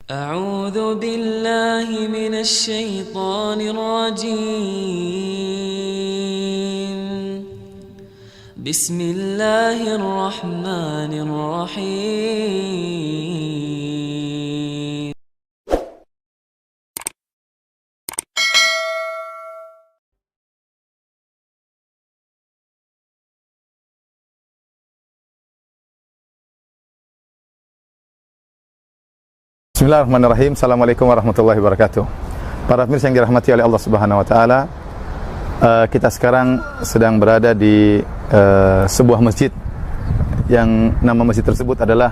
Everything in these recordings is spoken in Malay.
أعوذ بالله من الشيطان الرجيم. بسم الله الرحمن الرحيم. Bismillahirrahmanirrahim. Assalamualaikum warahmatullahi wabarakatuh. Para pemirsa yang dirahmati oleh Allah Subhanahu wa taala, kita sekarang sedang berada di sebuah masjid yang nama masjid tersebut adalah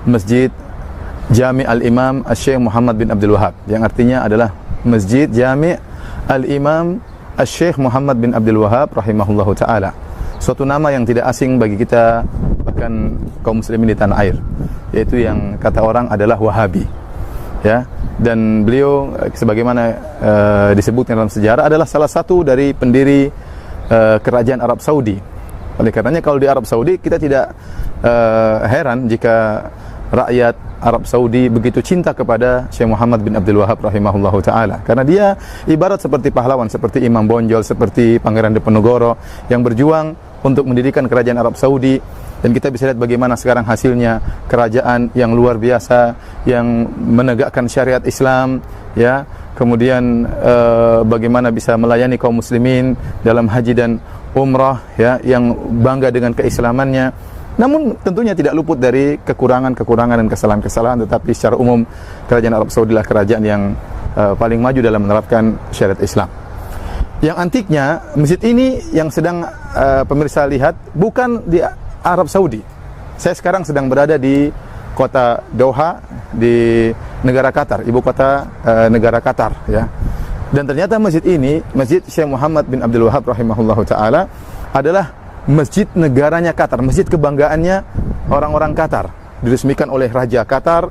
Masjid Jami' Al-Imam Asy-Syaikh Muhammad bin Abdul Wahhab, yang artinya adalah Masjid Jami' Al-Imam Asy-Syaikh Muhammad bin Abdul Wahhab rahimahullahu taala. Suatu nama yang tidak asing bagi kita, bahkan kaum muslimin di tanah air, yaitu yang kata orang adalah Wahabi, ya. Dan beliau sebagaimana disebutkan dalam sejarah adalah salah satu dari pendiri kerajaan Arab Saudi. Oleh karenanya kalau di Arab Saudi kita tidak heran jika rakyat Arab Saudi begitu cinta kepada Syekh Muhammad bin Abdul Wahhab rahimahullahu taala, karena dia ibarat seperti pahlawan, seperti Imam Bonjol, seperti Pangeran Diponegoro yang berjuang untuk mendirikan kerajaan Arab Saudi. Dan kita bisa lihat bagaimana sekarang hasilnya kerajaan yang luar biasa yang menegakkan syariat Islam, ya. Kemudian bagaimana bisa melayani kaum muslimin dalam haji dan umrah, ya, yang bangga dengan keislamannya. Namun tentunya tidak luput dari kekurangan-kekurangan dan kesalahan-kesalahan, tetapi secara umum kerajaan Arab Saudi adalah kerajaan yang paling maju dalam menerapkan syariat Islam. Yang antiknya, masjid ini yang sedang pemirsa lihat bukan di Arab Saudi. Saya sekarang sedang berada di kota Doha, di negara Qatar, ibu kota negara Qatar, ya. Dan ternyata masjid ini, Masjid Syekh Muhammad bin Abdul Wahhab rahimahullahu taala, adalah masjid negaranya Qatar, masjid kebanggaannya orang-orang Qatar, diresmikan oleh Raja Qatar.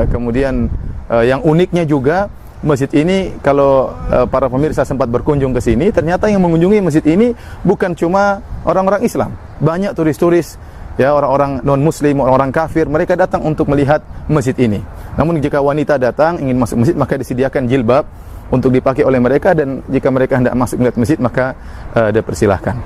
Kemudian yang uniknya juga masjid ini, kalau para pemirsa sempat berkunjung ke sini, ternyata yang mengunjungi masjid ini bukan cuma orang-orang Islam, banyak turis-turis, ya, orang-orang non-muslim, orang-orang kafir, mereka datang untuk melihat masjid ini. Namun jika wanita datang ingin masuk masjid, maka disediakan jilbab untuk dipakai oleh mereka, dan jika mereka hendak masuk melihat masjid, maka dipersilahkan.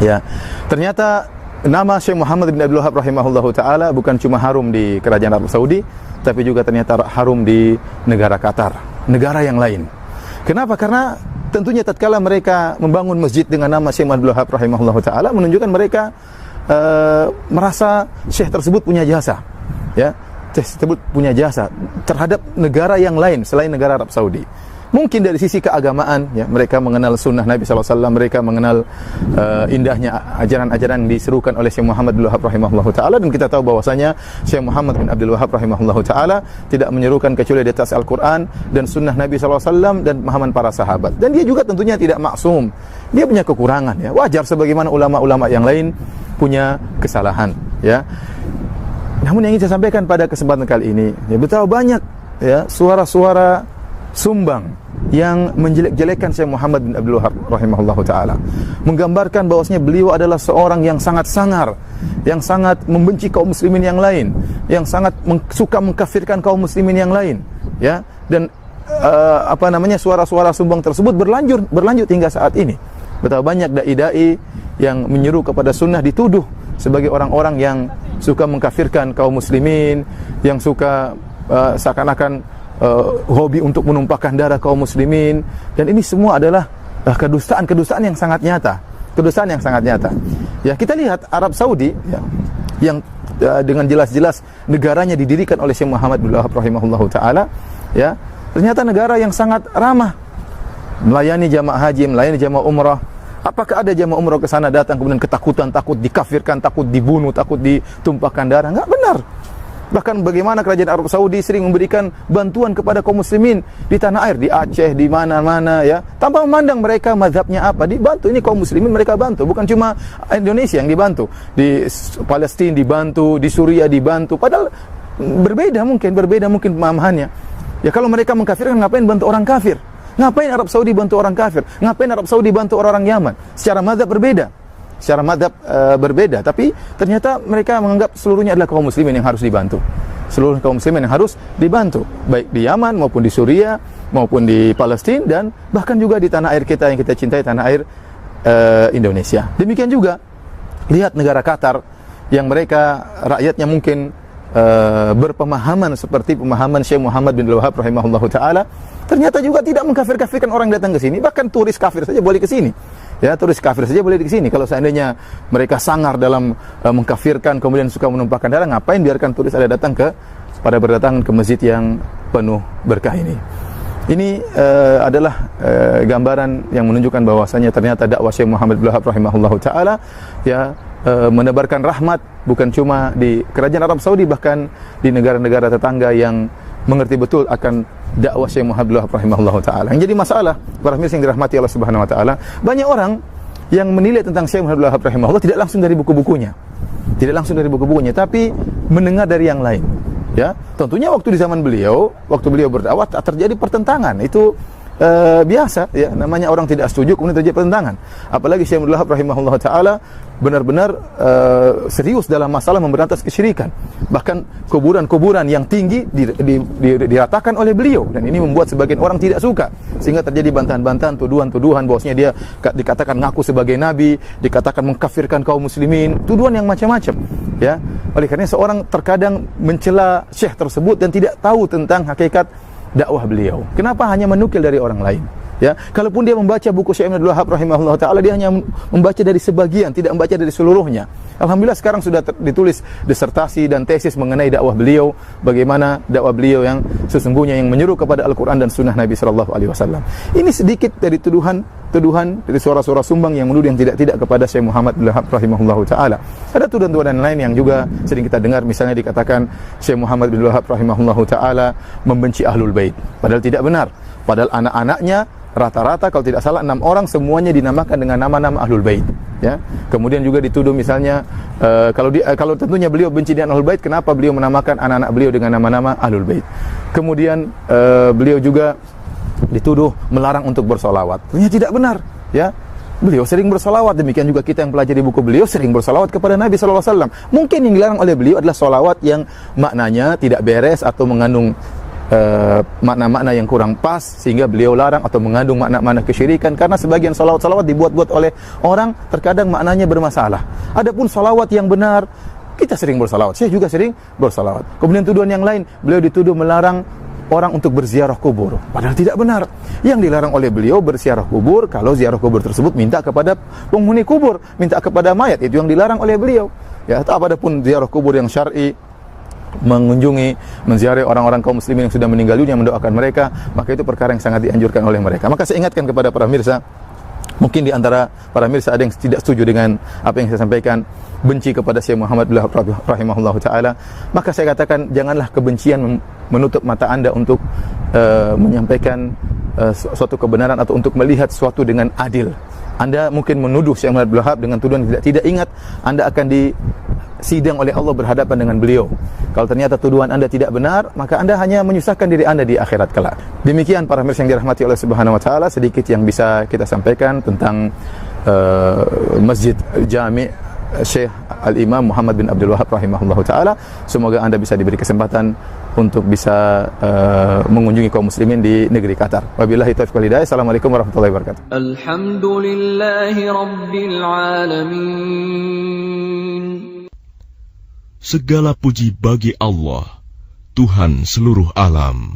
Ya, ternyata nama Syekh Muhammad bin Abdul Wahhab rahimahullahu taala bukan cuma harum di kerajaan Arab Saudi, tapi juga ternyata harum di negara Qatar, negara yang lain. Kenapa? Karena tentunya tatkala mereka membangun masjid dengan nama Syekh Muhammad bin Abdul Wahhab rahimahullahu taala, menunjukkan mereka merasa Syekh tersebut punya jasa, ya. Syekh tersebut punya jasa terhadap negara yang lain selain negara Arab Saudi. Mungkin dari sisi keagamaan, ya, mereka mengenal sunnah Nabi SAW, mereka mengenal indahnya ajaran-ajaran yang diserukan oleh Syekh Muhammad bin Abdul Wahhab rahimahullahu taala, dan kita tahu bahwasanya Syekh Muhammad bin Abdul Wahhab rahimahullahu taala tidak menyerukan kecuali di atas Al-Qur'an dan sunnah Nabi SAW dan pemahaman para sahabat. Dan dia juga tentunya tidak maksum, dia punya kekurangan, ya. Wajar sebagaimana ulama-ulama yang lain punya kesalahan, ya. Namun yang ingin saya sampaikan pada kesempatan kali ini, ya, betapa banyak, ya, suara-suara sumbang yang menjelek-jelekan Syekh Muhammad bin Abdul Wahhab rahimahullahu taala, menggambarkan bahwasanya beliau adalah seorang yang sangat sangar, yang sangat membenci kaum muslimin yang lain, yang sangat suka mengkafirkan kaum muslimin yang lain, ya. Dan suara-suara sumbang tersebut berlanjut hingga saat ini. Betapa banyak dai-dai yang menyeru kepada sunnah dituduh sebagai orang-orang yang suka mengkafirkan kaum muslimin, yang suka seakan-akan hobi untuk menumpahkan darah kaum muslimin. Dan ini semua adalah kedustaan yang sangat nyata, ya. Kita lihat Arab Saudi, ya, yang dengan jelas-jelas negaranya didirikan oleh Syekh Muhammad bin Abdul Wahhab rahimahullahu taala, ya, ternyata negara yang sangat ramah, melayani jamaah haji, melayani jamaah umrah. Apakah ada jamaah umrah ke sana datang kemudian ketakutan, takut dikafirkan, takut dibunuh, takut ditumpahkan darah? Enggak benar. Bahkan bagaimana kerajaan Arab Saudi sering memberikan bantuan kepada kaum muslimin di tanah air, di Aceh, di mana-mana, ya, tanpa memandang mereka mazhabnya apa, dibantu. Ini kaum muslimin mereka bantu, bukan cuma Indonesia yang dibantu, di Palestina dibantu, di Suriah dibantu. Padahal berbeda mungkin pemahamannya. Ya, kalau mereka mengkafirkan, ngapain bantu orang kafir? Ngapain Arab Saudi bantu orang kafir? Ngapain Arab Saudi bantu orang Yaman? Secara mazhab berbeda, tapi ternyata mereka menganggap seluruhnya adalah kaum muslimin yang harus dibantu. seluruh kaum muslimin yang harus dibantu, baik di Yaman maupun di Suriah maupun di Palestina dan bahkan juga di tanah air kita yang kita cintai, tanah air Indonesia. Demikian juga lihat negara Qatar yang mereka rakyatnya mungkin berpemahaman seperti pemahaman Syekh Muhammad bin Abdul Wahab rahimahullahu taala, ternyata juga tidak mengkafir-kafirkan orang datang ke sini, bahkan turis kafir saja boleh ke sini. Ya, turis kafir saja boleh di sini. Kalau seandainya mereka sangar dalam mengkafirkan kemudian suka menumpahkan darah, ngapain biarkan turis ada datang pada berdatangan ke masjid yang penuh berkah ini. Ini adalah gambaran yang menunjukkan bahwasanya ternyata dakwah Syekh Muhammad bin Wahab rahimahullahu taala ya menebarkan rahmat bukan cuma di kerajaan Arab Saudi, bahkan di negara-negara tetangga yang mengerti betul akan dakwah Syekh Muhammad bin Wahab rahimahullahu taala. Yang jadi masalah para pemirsa yang dirahmati Allah Subhanahu wa taala, banyak orang yang menilai tentang Syekh Muhammad bin Wahab rahimahullah tidak langsung dari buku-bukunya. Tidak langsung dari buku-bukunya, tapi mendengar dari yang lain. Ya, tentunya waktu di zaman beliau, waktu beliau berdakwah terjadi pertentangan. Itu biasa ya, namanya orang tidak setuju kemudian terjadi pertentangan. Apalagi Syekh Abdul Wahab rahimahullah taala benar-benar serius dalam masalah memberantas kesyirikan. Bahkan kuburan-kuburan yang tinggi diratakan oleh beliau, dan ini membuat sebagian orang tidak suka, sehingga terjadi bantahan-bantahan, tuduhan-tuduhan bahwasanya dia dikatakan ngaku sebagai nabi, dikatakan mengkafirkan kaum muslimin, tuduhan yang macam-macam ya. Oleh karena seorang terkadang mencela syekh tersebut dan tidak tahu tentang hakikat dakwah beliau. Kenapa hanya menukil dari orang lain? Ya, kalaupun dia membaca buku Syekh Abdul Wahab rahimahullah taala, dia hanya membaca dari sebagian, tidak membaca dari seluruhnya. Alhamdulillah sekarang sudah ditulis disertasi dan tesis mengenai dakwah beliau, bagaimana dakwah beliau yang sesungguhnya yang menyeru kepada Al-Qur'an dan sunnah Nabi sallallahu alaihi wasallam. Ini sedikit dari tuduhan dari suara-suara sumbang yang menuduh yang tidak kepada Syekh Muhammad bin Wahab rahimahullah taala. Ada tuduhan-tuduhan lain yang juga sering kita dengar, misalnya dikatakan Syekh Muhammad bin Wahab rahimahullah taala membenci Ahlul Bait, padahal tidak benar. Padahal anak-anaknya rata-rata kalau tidak salah 6 orang semuanya dinamakan dengan nama-nama Ahlul Bait ya. Kemudian juga dituduh misalnya kalau tentunya beliau benci dengan Ahlul Bait, kenapa beliau menamakan anak-anak beliau dengan nama-nama Ahlul Bait. Kemudian beliau juga dituduh melarang untuk bersolawat. Tentunya tidak benar ya. Beliau sering bersolawat, demikian juga kita yang pelajari buku beliau sering bersolawat kepada Nabi sallallahu alaihi wasallam. Mungkin yang dilarang oleh beliau adalah solawat yang maknanya tidak beres atau mengandung makna-makna yang kurang pas, sehingga beliau larang, atau mengandung makna-makna kesyirikan, karena sebagian salawat-salawat dibuat-buat oleh orang terkadang maknanya bermasalah. Adapun salawat yang benar, kita sering bersalawat, saya juga sering bersalawat. Kemudian tuduhan yang lain, beliau dituduh melarang orang untuk berziarah kubur, padahal tidak benar. Yang dilarang oleh beliau berziarah kubur kalau ziarah kubur tersebut minta kepada penghuni kubur, minta kepada mayat, itu yang dilarang oleh beliau ya. Adapun ziarah kubur yang syar'i, mengunjungi, menziarahi orang-orang kaum muslimin yang sudah meninggal dunia, mendoakan mereka, maka itu perkara yang sangat dianjurkan oleh mereka. Maka saya ingatkan kepada para pemirsa, mungkin di antara para pemirsa ada yang tidak setuju dengan apa yang saya sampaikan, benci kepada Syekh Muhammad bin Wahab rahimahullahu taala, maka saya katakan janganlah kebencian menutup mata Anda untuk menyampaikan suatu kebenaran atau untuk melihat sesuatu dengan adil. Anda mungkin menuduh Syekh Muhammad bin Wahab dengan tuduhan tidak ingat, Anda akan disidang oleh Allah berhadapan dengan beliau. Kalau ternyata tuduhan Anda tidak benar, maka Anda hanya menyusahkan diri Anda di akhirat kelak. Demikian para pemirsa yang dirahmati Allah Subhanahu wa taala, sedikit yang bisa kita sampaikan tentang Masjid Jami' Syekh Al-Imam Muhammad bin Abdul Wahab rahimahullahu taala. Semoga Anda bisa diberi kesempatan untuk bisa mengunjungi kaum muslimin di negeri Qatar. Wabillahi taufiq wal hidayah. Assalamualaikum warahmatullahi wabarakatuh. Alhamdulillahi rabbil alamin. Segala puji bagi Allah, Tuhan seluruh alam.